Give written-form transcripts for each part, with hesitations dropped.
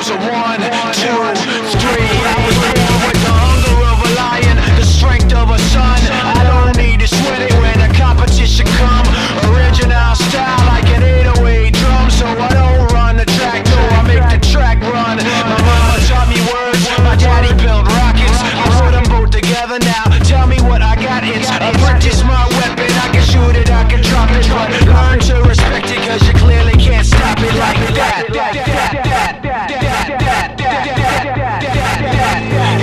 goes a 1, 2, 3. I was born with the hunger of a lion, the strength of a sun. I don't need to sweat it when the competition come. Original style like an 808 drum. So I don't run the track, no, I make the track run. My mama taught me words, my daddy built rockets. I put them both together now, tell me what I got. It's a practice my weapon, I can shoot it, I can drop it. But learn to respect it, cause you clearly can't stop it like that.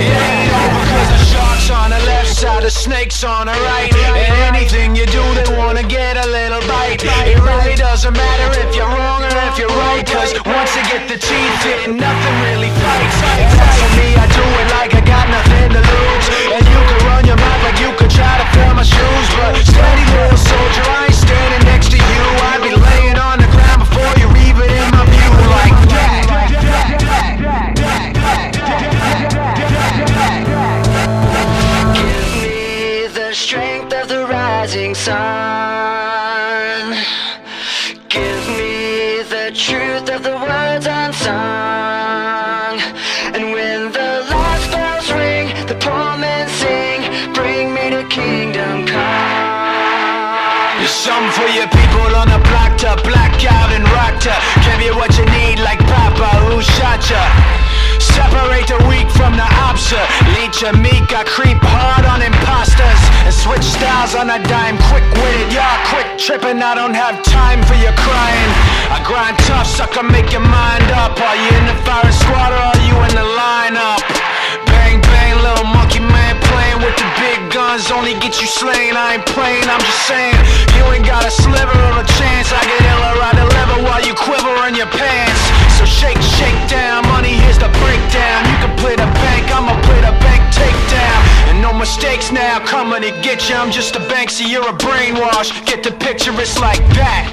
It ain't over cause the shark's on the left side, the snake's on the right. And anything you do, they wanna get a little bite. It really doesn't matter if you're wrong or if you're right, cause once you get the teeth in, nothing really fights. And as for me, I do it like I got nothing to lose. And you can run your mouth like you could try to fill my shoes, but steady little soldier, I ain't standing next to you. I'd be laying on the ground before you're even in my view like that. Give me the strength of the rising sun. Give me the truth of the words unsung. And when the last bells ring, the poor men sing, bring me to kingdom come. There's something for your people on the block to black out and rock to give you what you need like Papa who shot ya. Separate the weak from the obsolete. Your meek, I creep hard on imposters and switch styles on a dime. Quick-witted, y'all quick tripping. I don't have time for your crying. I grind tough, sucker, make your mind up. Are you in the firing squad or are you in the lineup? Bang, bang, little monkey man playing with the big guns only get you slain. I ain't playing, I'm just saying you ain't got a sliver of a chance. I get iller, I deliver while you quiver in your pants. So shake, shake down, money, here's the breakdown. You can play the bank, I'ma play the bank takedown. And no mistakes now, coming to get you. I'm just a bank, so you're a brainwash. Get the picture, it's like that.